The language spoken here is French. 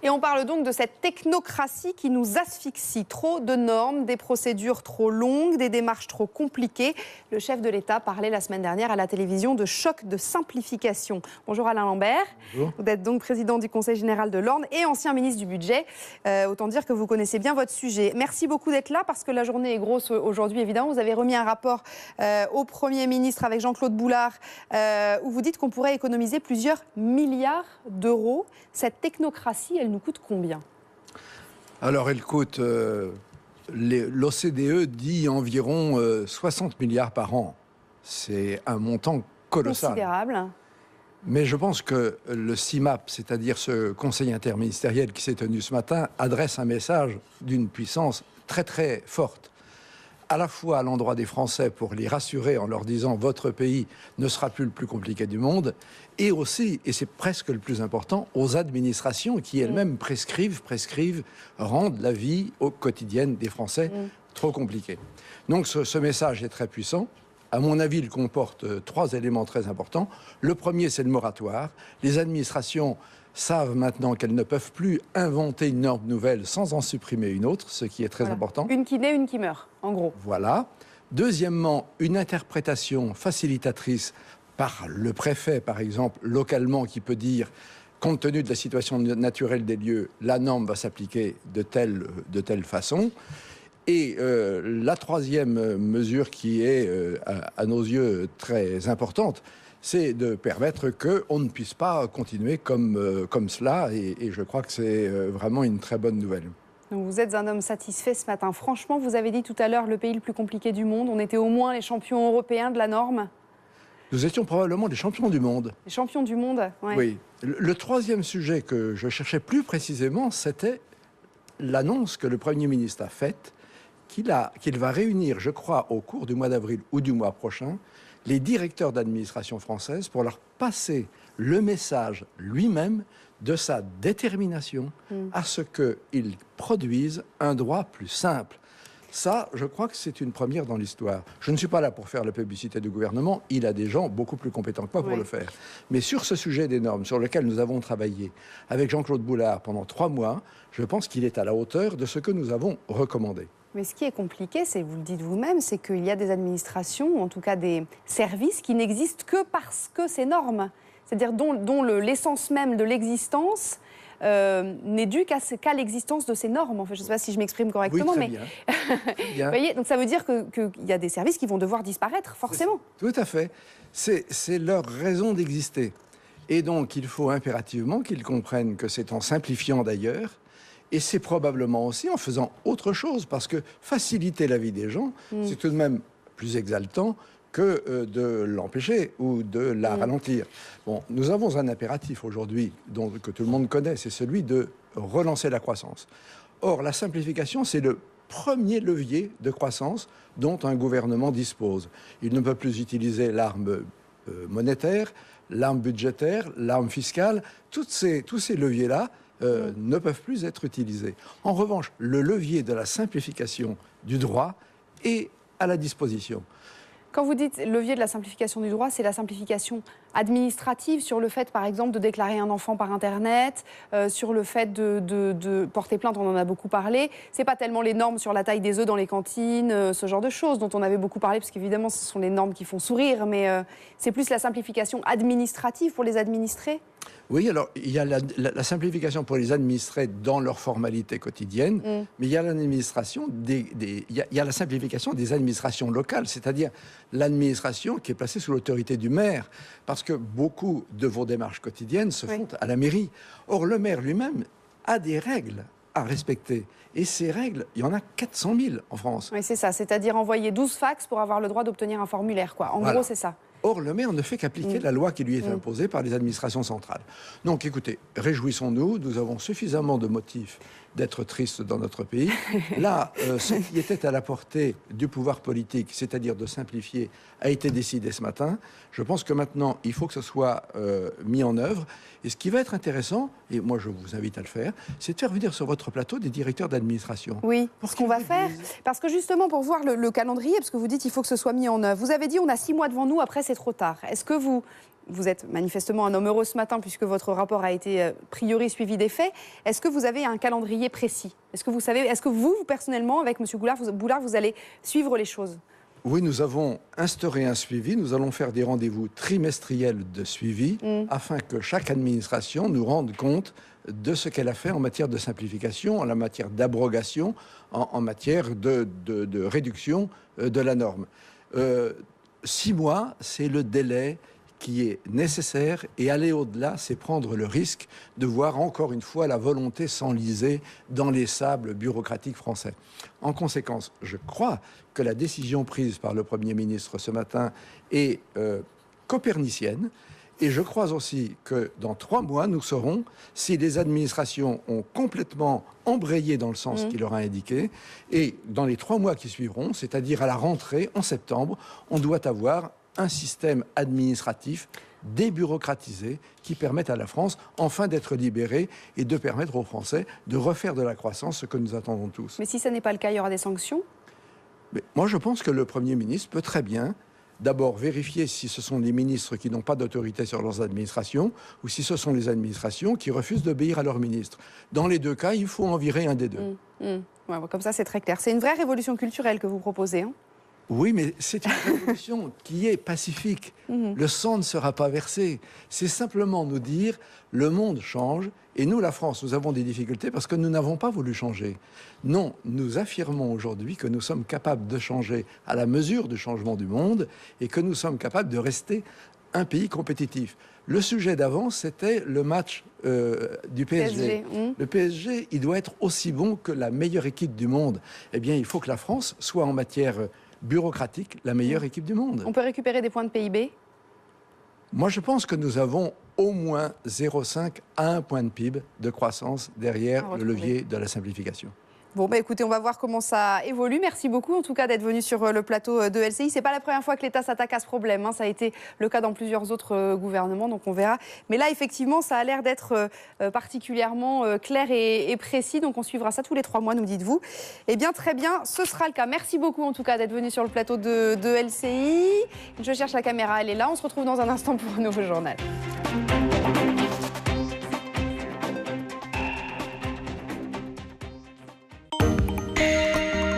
Et on parle donc de cette technocratie qui nous asphyxie. Trop de normes, des procédures trop longues, des démarches trop compliquées. Le chef de l'État parlait la semaine dernière à la télévision de choc de simplification. Bonjour Alain Lambert. Bonjour. Vous êtes donc président du Conseil général de l'Orne et ancien ministre du Budget. Autant dire que vous connaissez bien votre sujet. Merci beaucoup d'être là parce que la journée est grosse aujourd'hui, évidemment. Vous avez remis un rapport au Premier ministre avec Jean-Claude Boulard où vous dites qu'on pourrait économiser plusieurs milliards d'euros. Cette technocratie, elle nous coûte combien? Alors, elle coûte, l'OCDE dit environ 60 milliards par an. C'est un montant colossal. Considérable. Mais je pense que le CIMAP, c'est-à-dire ce conseil interministériel qui s'est tenu ce matin, adresse un message d'une puissance très très forte. À la fois à l'endroit des Français pour les rassurer en leur disant « votre pays ne sera plus le plus compliqué du monde » et aussi, et c'est presque le plus important, aux administrations qui elles-mêmes prescrivent, rendent la vie quotidienne des Français trop compliquée. Donc ce message est très puissant. À mon avis, il comporte 3 éléments très importants. Le premier, c'est le moratoire. Les administrations savent maintenant qu'elles ne peuvent plus inventer une norme nouvelle sans en supprimer une autre, ce qui est très important. Une qui naît, une qui meurt, en gros. Voilà. Deuxièmement, une interprétation facilitatrice par le préfet, par exemple, localement, qui peut dire, compte tenu de la situation naturelle des lieux, la norme va s'appliquer de telle façon. Et la troisième mesure qui est, à nos yeux, très importante, c'est de permettre qu'on ne puisse pas continuer comme cela. Et je crois que c'est vraiment une très bonne nouvelle. Donc vous êtes un homme satisfait ce matin. Franchement, vous avez dit tout à l'heure le pays le plus compliqué du monde. On était au moins les champions européens de la norme. Nous étions probablement les champions du monde. Les champions du monde, ouais. Oui. Le troisième sujet que je cherchais plus précisément, c'était l'annonce que le Premier ministre a faite qu'il va réunir, je crois, au cours du mois d'avril ou du mois prochain, les directeurs d'administration française pour leur passer le message lui-même de sa détermination à ce qu'ils produisent un droit plus simple. Ça, je crois que c'est une première dans l'histoire. Je ne suis pas là pour faire la publicité du gouvernement. Il a des gens beaucoup plus compétents que moi pour le faire. Mais sur ce sujet des normes, sur lequel nous avons travaillé avec Jean-Claude Boulard pendant 3 mois, je pense qu'il est à la hauteur de ce que nous avons recommandé. Mais ce qui est compliqué, c'est, vous le dites vous-même, c'est qu'il y a des administrations, ou en tout cas des services, qui n'existent que parce que ces normes, c'est-à-dire dont l'essence même de l'existence n'est due qu'à l'existence de ces normes. Enfin, je ne sais pas si je m'exprime correctement, oui, mais bien. Vous voyez, donc ça veut dire qu'il y a des services qui vont devoir disparaître, forcément. Tout à fait. C'est leur raison d'exister. Et donc, il faut impérativement qu'ils comprennent que c'est en simplifiant d'ailleurs. Et c'est probablement aussi en faisant autre chose, parce que faciliter la vie des gens, c'est tout de même plus exaltant que de l'empêcher ou de la ralentir. Bon, nous avons un impératif aujourd'hui que tout le monde connaît, c'est celui de relancer la croissance. Or, la simplification, c'est le premier levier de croissance dont un gouvernement dispose. Il ne peut plus utiliser l'arme monétaire, l'arme budgétaire, l'arme fiscale, tous ces leviers-là ne peuvent plus être utilisés. En revanche, le levier de la simplification du droit est à la disposition. Quand vous dites levier de la simplification du droit, c'est la simplification administrative sur le fait, par exemple, de déclarer un enfant par Internet, sur le fait de porter plainte, on en a beaucoup parlé. C'est pas tellement les normes sur la taille des œufs dans les cantines, ce genre de choses dont on avait beaucoup parlé, parce qu'évidemment, ce sont les normes qui font sourire, mais c'est plus la simplification administrative pour les administrés. Oui, alors il y a la simplification pour les administrés dans leur formalité quotidienne, mais il y a l'administration il y a la simplification des administrations locales, c'est-à-dire l'administration qui est placée sous l'autorité du maire, parce que beaucoup de vos démarches quotidiennes se font à la mairie. Or, le maire lui-même a des règles à respecter. Et ces règles, il y en a 400 000 en France. Oui, c'est ça, c'est-à-dire envoyer 12 fax pour avoir le droit d'obtenir un formulaire, quoi. En gros, c'est ça. Or, le maire ne fait qu'appliquer la loi qui lui est imposée par les administrations centrales. Donc, écoutez, réjouissons-nous, nous avons suffisamment de motifs d'être tristes dans notre pays. Là, ce qui était à la portée du pouvoir politique, c'est-à-dire de simplifier, a été décidé ce matin. Je pense que maintenant, il faut que ce soit mis en œuvre. Et ce qui va être intéressant, et moi je vous invite à le faire, c'est de faire venir sur votre plateau des directeurs d'administration. Oui, ce qu'on va faire, parce que justement pour voir le calendrier, parce que vous dites il faut que ce soit mis en œuvre. Vous avez dit on a 6 mois devant nous après ces trop tard. Est-ce que vous êtes manifestement un homme heureux ce matin puisque votre rapport a été a priori suivi des faits. Est-ce que vous avez un calendrier précis? Est-ce que vous savez, est-ce que vous personnellement, avec M. Boulard, vous allez suivre les choses? Oui, nous avons instauré un suivi. Nous allons faire des rendez-vous trimestriels de suivi afin que chaque administration nous rende compte de ce qu'elle a fait en matière de simplification, en matière d'abrogation, en matière de réduction de la norme. 6 mois, c'est le délai qui est nécessaire, et aller au-delà, c'est prendre le risque de voir encore une fois la volonté s'enliser dans les sables bureaucratiques français. En conséquence, je crois que la décision prise par le Premier ministre ce matin est copernicienne, et je crois aussi que dans 3 mois, nous saurons si les administrations ont complètement embrayé dans le sens qu'il leur a indiqué, et dans les 3 mois qui suivront, c'est-à-dire à la rentrée en septembre, on doit avoir un système administratif débureaucratisé qui permette à la France enfin d'être libérée et de permettre aux Français de refaire de la croissance, ce que nous attendons tous. Mais si ce n'est pas le cas, il y aura des sanctions? Mais moi, je pense que le Premier ministre peut très bien d'abord vérifier si ce sont les ministres qui n'ont pas d'autorité sur leurs administrations ou si ce sont les administrations qui refusent d'obéir à leurs ministres. Dans les 2 cas, il faut en virer un des 2. Ouais, comme ça, c'est très clair. C'est une vraie révolution culturelle que vous proposez, hein? Oui, mais c'est une révolution qui est pacifique. Le sang ne sera pas versé. C'est simplement nous dire, le monde change, et nous, la France, nous avons des difficultés parce que nous n'avons pas voulu changer. Non, nous affirmons aujourd'hui que nous sommes capables de changer à la mesure du changement du monde, et que nous sommes capables de rester un pays compétitif. Le sujet d'avant, c'était le match du PSG. Le PSG, il doit être aussi bon que la meilleure équipe du monde. Eh bien, il faut que la France soit en matière bureaucratique la meilleure équipe du monde. On peut récupérer des points de PIB? Moi, je pense que nous avons au moins 0,5 à 1 point de PIB de croissance derrière le levier de la simplification. Bon, bah écoutez, on va voir comment ça évolue. Merci beaucoup, en tout cas, d'être venu sur le plateau de LCI. C'est pas la première fois que l'État s'attaque à ce problème, hein. Ça a été le cas dans plusieurs autres gouvernements, donc on verra. Mais là, effectivement, ça a l'air d'être particulièrement clair et précis. Donc on suivra ça tous les 3 mois, nous dites-vous. Eh bien, très bien, ce sera le cas. Merci beaucoup, en tout cas, d'être venu sur le plateau de LCI. Je cherche la caméra, elle est là. On se retrouve dans un instant pour un nouveau journal.